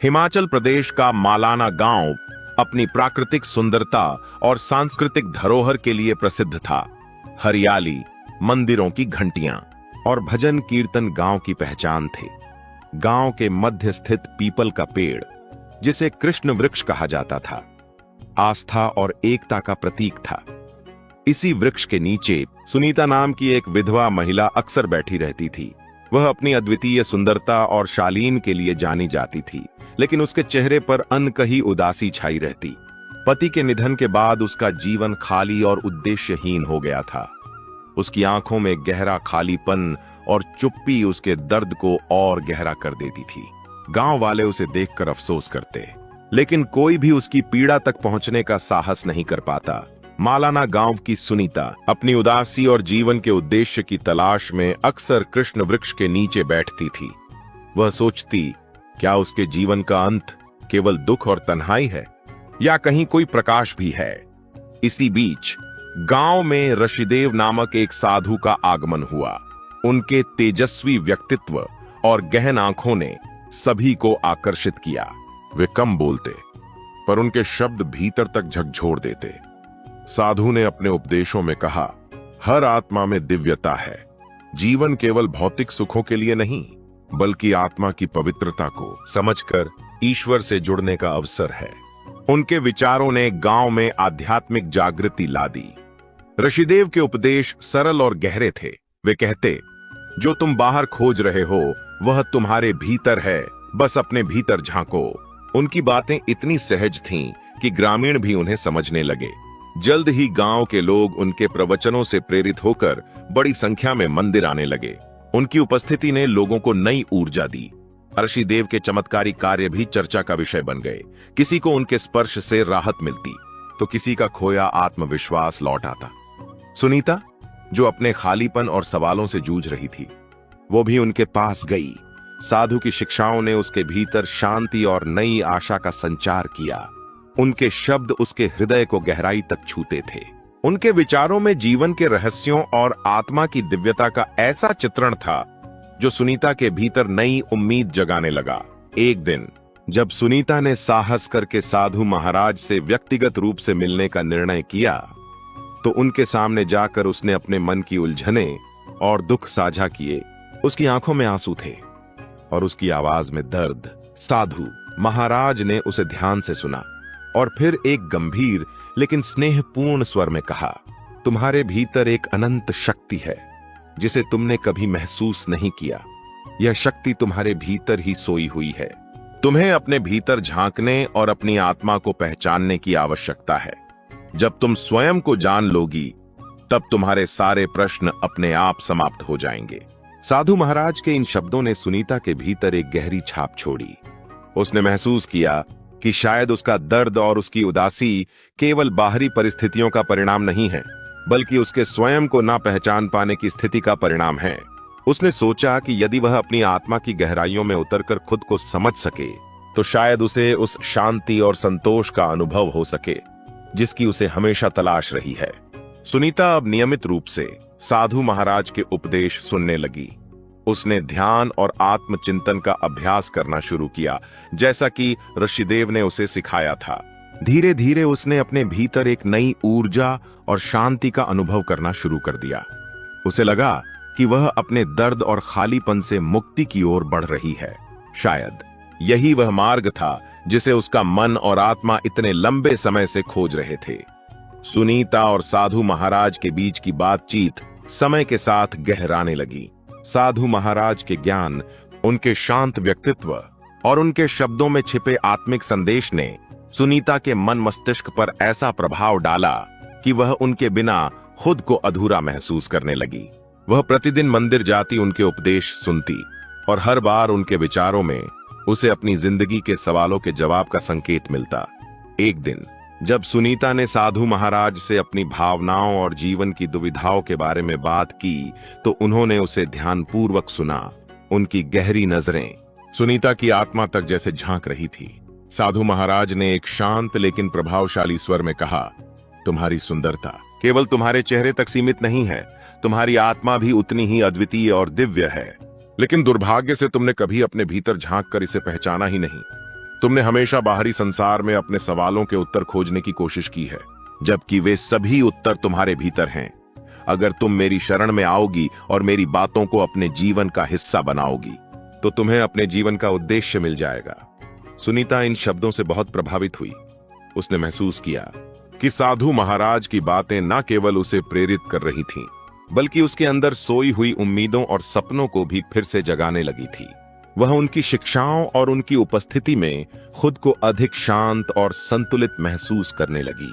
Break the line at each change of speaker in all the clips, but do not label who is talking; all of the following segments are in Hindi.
हिमाचल प्रदेश का मालाना गांव अपनी प्राकृतिक सुंदरता और सांस्कृतिक धरोहर के लिए प्रसिद्ध था। हरियाली, मंदिरों की घंटियां और भजन कीर्तन गांव की पहचान थे। गांव के मध्य स्थित पीपल का पेड़, जिसे कृष्ण वृक्ष कहा जाता था, आस्था और एकता का प्रतीक था। इसी वृक्ष के नीचे सुनीता नाम की एक विधवा महिला अक्सर बैठी रहती थी। वह अपनी अद्वितीय सुंदरता और शालीन के लिए जानी जाती थी, लेकिन उसके चेहरे पर अनकही उदासी छाई रहती। पति के निधन के बाद उसका जीवन खाली और उद्देश्यहीन हो गया था। उसकी आंखों में गहरा खालीपन और चुप्पी उसके दर्द को और गहरा कर देती थी। गांव वाले उसे देखकर अफसोस करते, लेकिन कोई भी उसकी पीड़ा तक पहुंचने का साहस नहीं कर पाता। मालाना गांव की सुनीता अपनी उदासी और जीवन के उद्देश्य की तलाश में अक्सर कृष्ण वृक्ष के नीचे बैठती थी। वह सोचती, क्या उसके जीवन का अंत केवल दुख और तन्हाई है, या कहीं कोई प्रकाश भी है? इसी बीच गांव में ऋषिदेव नामक एक साधु का आगमन हुआ। उनके तेजस्वी व्यक्तित्व और गहन आंखों ने सभी को आकर्षित किया। वे कम बोलते, पर उनके शब्द भीतर तक झकझोर देते। साधु ने अपने उपदेशों में कहा, हर आत्मा में दिव्यता है। जीवन केवल भौतिक सुखों के लिए नहीं, बल्कि आत्मा की पवित्रता को समझकर ईश्वर से जुड़ने का अवसर है। उनके विचारों ने गांव में आध्यात्मिक जागृति ला दी। ऋषिदेव के उपदेश सरल और गहरे थे। वे कहते, जो तुम बाहर खोज रहे हो वह तुम्हारे भीतर है, बस अपने भीतर झांको। उनकी बातें इतनी सहज थीं कि ग्रामीण भी उन्हें समझने लगे। जल्द ही गांव के लोग उनके प्रवचनों से प्रेरित होकर बड़ी संख्या में मंदिर आने लगे। उनकी उपस्थिति ने लोगों को नई ऊर्जा दी। ऋषिदेव के चमत्कारी कार्य भी चर्चा का विषय बन गए। किसी को उनके स्पर्श से राहत मिलती, तो किसी का खोया आत्मविश्वास लौट आता। सुनीता, जो अपने खालीपन और सवालों से जूझ रही थी, वो भी उनके पास गई। साधु की शिक्षाओं ने उसके भीतर शांति और नई आशा का संचार किया। उनके शब्द उसके हृदय को गहराई तक छूते थे। उनके विचारों में जीवन के रहस्यों और आत्मा की दिव्यता का ऐसा चित्रण था जो सुनीता के भीतर नई उम्मीद जगाने लगा। एक दिन जब सुनीता ने साहस करके साधु महाराज से व्यक्तिगत रूप से मिलने का निर्णय किया, तो उनके सामने जाकर उसने अपने मन की उलझने और दुख साझा किए। उसकी आंखों में आंसू थे और उसकी आवाज में दर्द। साधु महाराज ने उसे ध्यान से सुना और फिर एक गंभीर लेकिन स्नेहपूर्ण स्वर में कहा, तुम्हारे भीतर एक अनंत शक्ति है जिसे तुमने कभी महसूस नहीं किया। यह शक्ति तुम्हारे भीतर ही सोई हुई है। तुम्हें अपने भीतर झांकने और अपनी आत्मा को पहचानने की आवश्यकता है। जब तुम स्वयं को जान लोगी, तब तुम्हारे सारे प्रश्न अपने आप समाप्त हो जाएंगे। साधु महाराज के इन शब्दों ने सुनीता के भीतर एक गहरी छाप छोड़ी। उसने महसूस किया कि शायद उसका दर्द और उसकी उदासी केवल बाहरी परिस्थितियों का परिणाम नहीं है, बल्कि उसके स्वयं को ना पहचान पाने की स्थिति का परिणाम है। उसने सोचा कि यदि वह अपनी आत्मा की गहराइयों में उतरकर खुद को समझ सके, तो शायद उसे उस शांति और संतोष का अनुभव हो सके जिसकी उसे हमेशा तलाश रही है। सुनीता अब नियमित रूप से साधु महाराज के उपदेश सुनने लगी। उसने ध्यान और आत्मचिंतन का अभ्यास करना शुरू किया, जैसा कि ऋषिदेव ने उसे सिखाया था। धीरे धीरे उसने अपने भीतर एक नई ऊर्जा और शांति का अनुभव करना शुरू कर दिया। उसे लगा कि वह अपने दर्द और खालीपन से मुक्ति की ओर बढ़ रही है। शायद यही वह मार्ग था जिसे उसका मन और आत्मा इतने लंबे समय से खोज रहे थे। सुनीता और साधु महाराज के बीच की बातचीत समय के साथ गहराने लगी। साधु महाराज के ज्ञान, उनके शांत व्यक्तित्व और उनके शब्दों में छिपे आत्मिक संदेश ने सुनीता के मन मस्तिष्क पर ऐसा प्रभाव डाला कि वह उनके बिना खुद को अधूरा महसूस करने लगी। वह प्रतिदिन मंदिर जाती, उनके उपदेश सुनती और हर बार उनके विचारों में उसे अपनी जिंदगी के सवालों के जवाब का संकेत मिलता। एक दिन जब सुनीता ने साधु महाराज से अपनी भावनाओं और जीवन की दुविधाओं के बारे में बात की, तो उन्होंने उसे ध्यानपूर्वक सुना। उनकी गहरी नजरें सुनीता की आत्मा तक जैसे झांक रही थी। साधु महाराज ने एक शांत लेकिन प्रभावशाली स्वर में कहा, तुम्हारी सुंदरता केवल तुम्हारे चेहरे तक सीमित नहीं है, तुम्हारी आत्मा भी उतनी ही अद्वितीय और दिव्य है। लेकिन दुर्भाग्य से तुमने कभी अपने भीतर झांक कर इसे पहचाना ही नहीं। तुमने हमेशा बाहरी संसार में अपने सवालों के उत्तर खोजने की कोशिश की है, जबकि वे सभी उत्तर तुम्हारे भीतर हैं। अगर तुम मेरी शरण में आओगी और मेरी बातों को अपने जीवन का हिस्सा बनाओगी, तो तुम्हें अपने जीवन का उद्देश्य मिल जाएगा। सुनीता इन शब्दों से बहुत प्रभावित हुई। उसने महसूस किया कि साधु महाराज की बातें न केवल उसे प्रेरित कर रही थीं, बल्कि उसके अंदर सोई हुई उम्मीदों और सपनों को भी फिर से जगाने लगी थी। वह उनकी शिक्षाओं और उनकी उपस्थिति में खुद को अधिक शांत और संतुलित महसूस करने लगी।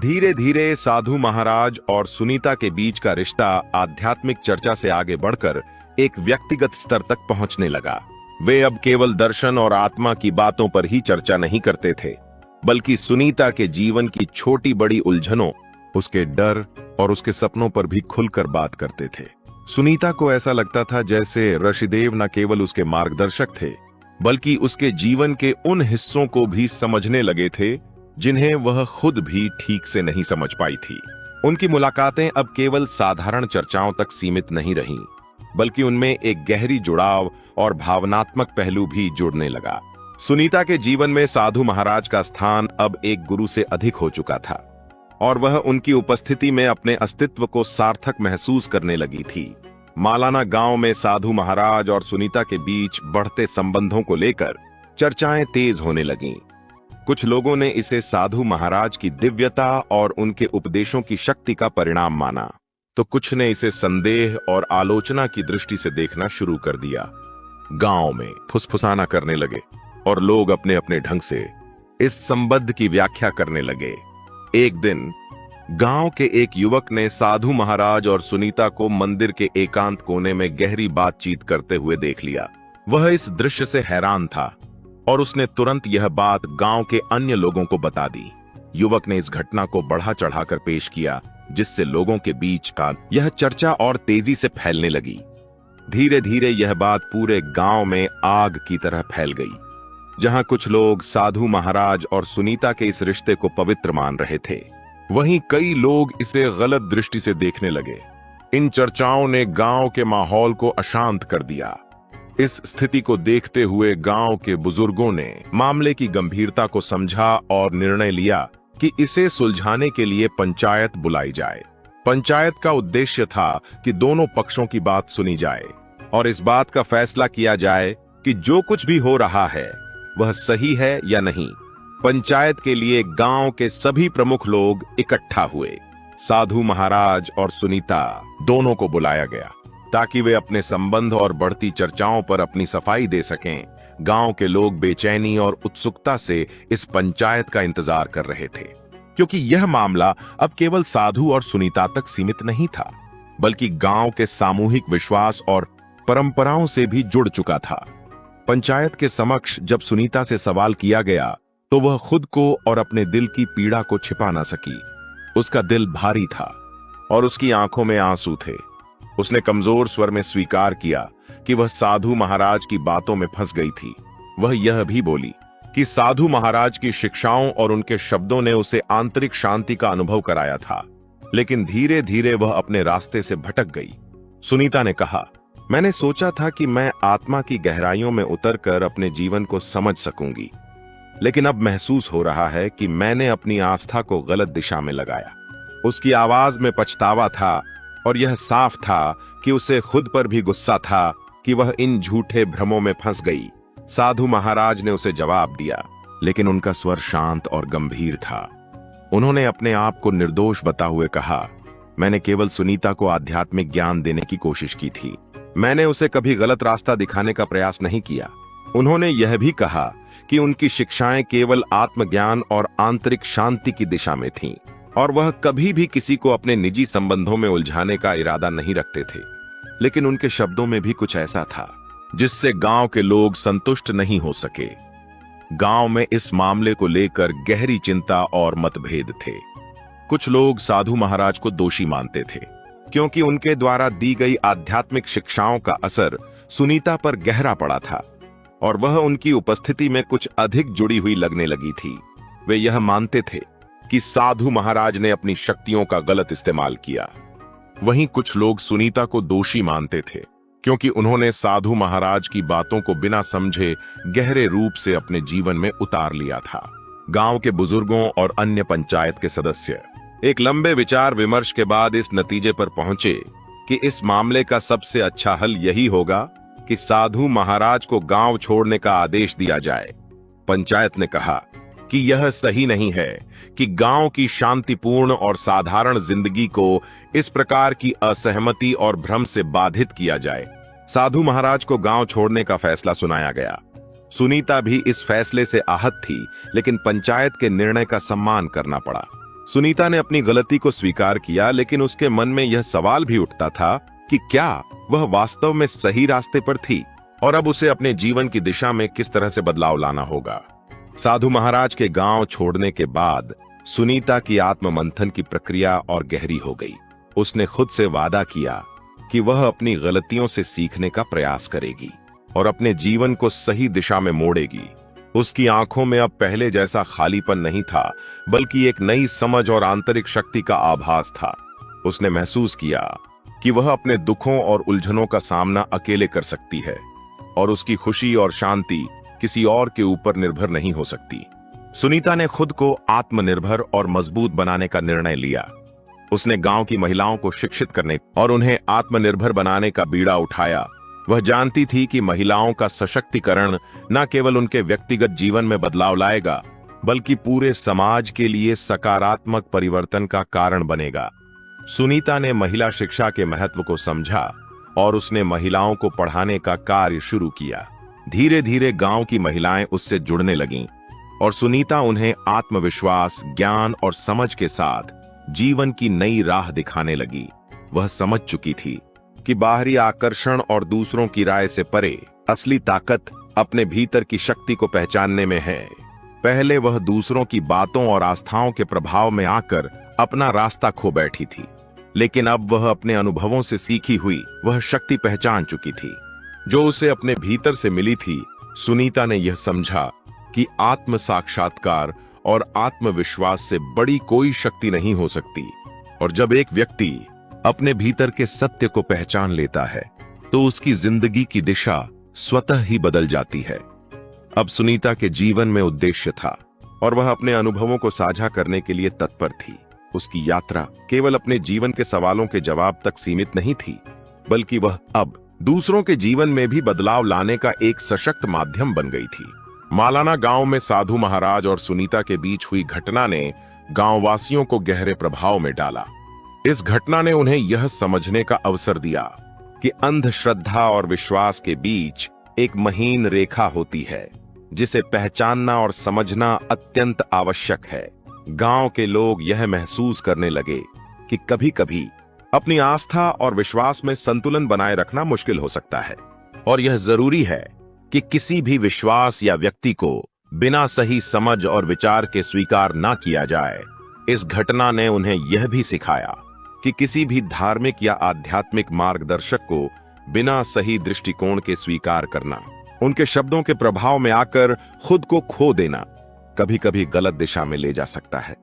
धीरे धीरे साधु महाराज और सुनीता के बीच का रिश्ता आध्यात्मिक चर्चा से आगे बढ़कर एक व्यक्तिगत स्तर तक पहुंचने लगा। वे अब केवल दर्शन और आत्मा की बातों पर ही चर्चा नहीं करते थे, बल्कि सुनीता के जीवन की छोटी बड़ी उलझनों, उसके डर और उसके सपनों पर भी खुलकर बात करते थे। सुनीता को ऐसा लगता था जैसे ऋषिदेव न केवल उसके मार्गदर्शक थे, बल्कि उसके जीवन के उन हिस्सों को भी समझने लगे थे जिन्हें वह खुद भी ठीक से नहीं समझ पाई थी। उनकी मुलाकातें अब केवल साधारण चर्चाओं तक सीमित नहीं रहीं, बल्कि उनमें एक गहरी जुड़ाव और भावनात्मक पहलू भी जुड़ने लगा। सुनीता के जीवन में साधु महाराज का स्थान अब एक गुरु से अधिक हो चुका था, और वह उनकी उपस्थिति में अपने अस्तित्व को सार्थक महसूस करने लगी थी। मालाना गांव में साधु महाराज और सुनीता के बीच बढ़ते संबंधों को लेकर चर्चाएं तेज होने लगीं। कुछ लोगों ने इसे साधु महाराज की दिव्यता और उनके उपदेशों की शक्ति का परिणाम माना, तो कुछ ने इसे संदेह और आलोचना की दृष्टि से देखना शुरू कर दिया। गांव में फुसफुसाना करने लगे और लोग अपने अपने ढंग से इस संबंध की व्याख्या करने लगे। एक दिन गांव के एक युवक ने साधु महाराज और सुनीता को मंदिर के एकांत कोने में गहरी बातचीत करते हुए देख लिया। वह इस दृश्य से हैरान था और उसने तुरंत यह बात गांव के अन्य लोगों को बता दी। युवक ने इस घटना को बढ़ा चढ़ाकर पेश किया, जिससे लोगों के बीच का यह चर्चा और तेजी से फैलने लगी। धीरे धीरे यह बात पूरे गांव में आग की तरह फैल गई। जहां कुछ लोग साधु महाराज और सुनीता के इस रिश्ते को पवित्र मान रहे थे, वहीं कई लोग इसे गलत दृष्टि से देखने लगे। इन चर्चाओं ने गांव के माहौल को अशांत कर दिया। इस स्थिति को देखते हुए गांव के बुजुर्गों ने मामले की गंभीरता को समझा और निर्णय लिया कि इसे सुलझाने के लिए पंचायत बुलाई जाए। पंचायत का उद्देश्य था कि दोनों पक्षों की बात सुनी जाए और इस बात का फैसला किया जाए कि जो कुछ भी हो रहा है वह सही है या नहीं। पंचायत के लिए गांव के सभी प्रमुख लोग इकट्ठा हुए। साधु महाराज और सुनीता दोनों को बुलाया गया ताकि वे अपने संबंध और बढ़ती चर्चाओं पर अपनी सफाई दे सकें। गांव के लोग बेचैनी और उत्सुकता से इस पंचायत का इंतजार कर रहे थे, क्योंकि यह मामला अब केवल साधु और सुनीता तक सीमित नहीं था, बल्कि गांव के सामूहिक विश्वास और परंपराओं से भी जुड़ चुका था। पंचायत के समक्ष जब सुनीता से सवाल किया गया, तो वह खुद को और अपने दिल की पीड़ा को छिपा ना सकी। उसका दिल भारी था और उसकी आंखों में आंसू थे। उसने कमजोर स्वर में स्वीकार किया कि वह साधु महाराज की बातों में फंस गई थी। वह यह भी बोली कि साधु महाराज की शिक्षाओं और उनके शब्दों ने उसे आंतरिक शांति का अनुभव कराया था, लेकिन धीरे धीरे वह अपने रास्ते से भटक गई। सुनीता ने कहा, मैंने सोचा था कि मैं आत्मा की गहराइयों में उतरकर अपने जीवन को समझ सकूंगी, लेकिन अब महसूस हो रहा है कि मैंने अपनी आस्था को गलत दिशा में लगाया। उसकी आवाज में पछतावा था और यह साफ था कि उसे खुद पर भी गुस्सा था कि वह इन झूठे भ्रमों में फंस गई। साधु महाराज ने उसे जवाब दिया, लेकिन उनका स्वर शांत और गंभीर था। उन्होंने अपने आप को निर्दोष बताते हुए कहा, मैंने केवल सुनीता को आध्यात्मिक ज्ञान देने की कोशिश की थी। मैंने उसे कभी गलत रास्ता दिखाने का प्रयास नहीं किया। उन्होंने यह भी कहा कि उनकी शिक्षाएं केवल आत्मज्ञान और आंतरिक शांति की दिशा में थीं, और वह कभी भी किसी को अपने निजी संबंधों में उलझाने का इरादा नहीं रखते थे। लेकिन उनके शब्दों में भी कुछ ऐसा था जिससे गांव के लोग संतुष्ट नहीं हो सके। गांव में इस मामले को लेकर गहरी चिंता और मतभेद थे। कुछ लोग साधु महाराज को दोषी मानते थे, क्योंकि उनके द्वारा दी गई आध्यात्मिक शिक्षाओं का असर सुनीता पर गहरा पड़ा था और वह उनकी उपस्थिति में कुछ अधिक जुड़ी हुई लगने लगी थी। वे यह मानते थे कि साधु महाराज ने अपनी शक्तियों का गलत इस्तेमाल किया। वहीं कुछ लोग सुनीता को दोषी मानते थे, क्योंकि उन्होंने साधु महाराज की बातों को बिना समझे गहरे रूप से अपने जीवन में उतार लिया था। गांव के बुजुर्गों और अन्य पंचायत के सदस्य एक लंबे विचार विमर्श के बाद इस नतीजे पर पहुंचे कि इस मामले का सबसे अच्छा हल यही होगा कि साधु महाराज को गांव छोड़ने का आदेश दिया जाए। पंचायत ने कहा कि यह सही नहीं है कि गांव की शांतिपूर्ण और साधारण जिंदगी को इस प्रकार की असहमति और भ्रम से बाधित किया जाए। साधु महाराज को गांव छोड़ने का फैसला सुनाया गया। सुनीता भी इस फैसले से आहत थी, लेकिन पंचायत के निर्णय का सम्मान करना पड़ा। सुनीता ने अपनी गलती को स्वीकार किया, लेकिन उसके मन में यह सवाल भी उठता था कि क्या वह वास्तव में सही रास्ते पर थी और अब उसे अपने जीवन की दिशा में किस तरह से बदलाव लाना होगा। साधु महाराज के गांव छोड़ने के बाद सुनीता की आत्ममंथन की प्रक्रिया और गहरी हो गई। उसने खुद से वादा किया कि वह अपनी गलतियों से सीखने का प्रयास करेगी और अपने जीवन को सही दिशा में मोड़ेगी। उसकी आंखों में अब पहले जैसा खालीपन नहीं था, बल्कि एक नई समझ और आंतरिक शक्ति का आभास था। उसने महसूस किया कि वह अपने दुखों और उलझनों का सामना अकेले कर सकती है और उसकी खुशी और शांति किसी और के ऊपर निर्भर नहीं हो सकती। सुनीता ने खुद को आत्मनिर्भर और मजबूत बनाने का निर्णय लिया। उसने गांव की महिलाओं को शिक्षित करने और उन्हें आत्मनिर्भर बनाने का बीड़ा उठाया। वह जानती थी कि महिलाओं का सशक्तिकरण न केवल उनके व्यक्तिगत जीवन में बदलाव लाएगा, बल्कि पूरे समाज के लिए सकारात्मक परिवर्तन का कारण बनेगा। सुनीता ने महिला शिक्षा के महत्व को समझा और उसने महिलाओं को पढ़ाने का कार्य शुरू किया। धीरे धीरे गांव की महिलाएं उससे जुड़ने लगीं और सुनीता उन्हें आत्मविश्वास, ज्ञान और समझ के साथ जीवन की नई राह दिखाने लगी। वह समझ चुकी थी कि बाहरी आकर्षण और दूसरों की राय से परे असली ताकत अपने भीतर की शक्ति को पहचानने में है। पहले वह दूसरों की बातों और आस्थाओं के प्रभाव में आकर अपना रास्ता खो बैठी थी, लेकिन अब वह अपने अनुभवों से सीखी हुई वह शक्ति पहचान चुकी थी जो उसे अपने भीतर से मिली थी। सुनीता ने यह समझा कि आत्म साक्षात्कार और आत्मविश्वास से बड़ी कोई शक्ति नहीं हो सकती, और जब एक व्यक्ति अपने भीतर के सत्य को पहचान लेता है तो उसकी जिंदगी की दिशा स्वतः ही बदल जाती है। अब सुनीता के जीवन में उद्देश्य था और वह अपने अनुभवों को साझा करने के लिए तत्पर थी। उसकी यात्रा केवल अपने जीवन के सवालों के जवाब तक सीमित नहीं थी, बल्कि वह अब दूसरों के जीवन में भी बदलाव लाने का एक सशक्त माध्यम बन गई थी। मालाना गांव में साधु महाराज और सुनीता के बीच हुई घटना ने गांववासियों को गहरे प्रभाव में डाला। इस घटना ने उन्हें यह समझने का अवसर दिया कि अंधश्रद्धा और विश्वास के बीच एक महीन रेखा होती है, जिसे पहचानना और समझना अत्यंत आवश्यक है। गांव के लोग यह महसूस करने लगे कि कभी-कभी अपनी आस्था और विश्वास में संतुलन बनाए रखना मुश्किल हो सकता है, और यह जरूरी है कि किसी भी विश्वास या व्यक्ति को बिना सही समझ और विचार के स्वीकार न किया जाए। इस घटना ने उन्हें यह भी सिखाया कि किसी भी धार्मिक या आध्यात्मिक मार्गदर्शक को बिना सही दृष्टिकोण के स्वीकार करना, उनके शब्दों के प्रभाव में आकर खुद को खो देना, कभी कभी गलत दिशा में ले जा सकता है।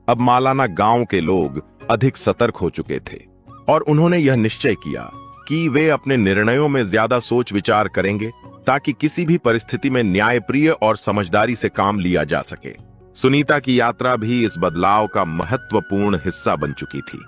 अब मालाना गांव के लोग अधिक सतर्क हो चुके थे और उन्होंने यह निश्चय किया कि वे अपने निर्णयों में ज्यादा सोच विचार करेंगे ताकि किसी भी परिस्थिति में न्यायप्रिय और समझदारी से काम लिया जा सके। सुनीता की यात्रा भी इस बदलाव का महत्वपूर्ण हिस्सा बन चुकी थी।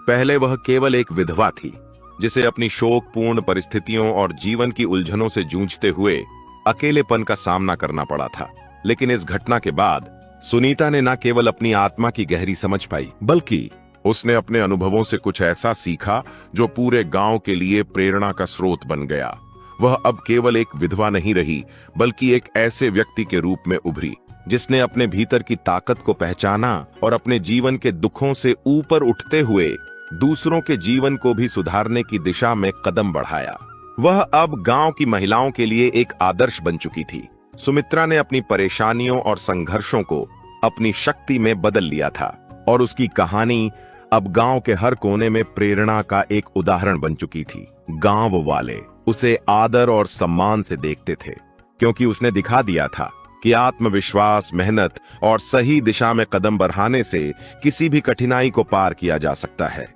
पहले वह केवल एक विधवा थी जिसे अपनी शोकपूर्ण परिस्थितियों और जीवन की उलझनों से जूझते हुए अकेलेपन का सामना करना पड़ा था, लेकिन इस घटना के बाद सुनीता ने न केवल अपनी आत्मा की गहरी समझ पाई, बल्कि उसने अपने अनुभवों से कुछ ऐसा सीखा जो पूरे गांव के लिए प्रेरणा का स्रोत बन गया। वह अब केवल एक विधवा नहीं रही, बल्कि एक ऐसे व्यक्ति के रूप में उभरी जिसने अपने भीतर की ताकत को पहचाना और अपने जीवन के दुखों से ऊपर उठते हुए दूसरों के जीवन को भी सुधारने की दिशा में कदम बढ़ाया। वह अब गांव की महिलाओं के लिए एक आदर्श बन चुकी थी। सुमित्रा ने अपनी परेशानियों और संघर्षों को अपनी शक्ति में बदल लिया था और उसकी कहानी अब गांव के हर कोने में प्रेरणा का एक उदाहरण बन चुकी थी। गांव वाले उसे आदर और सम्मान से देखते थे क्योंकि उसने दिखा दिया था कि आत्मविश्वास, मेहनत और सही दिशा में कदम बढ़ाने से किसी भी कठिनाई को पार किया जा सकता है।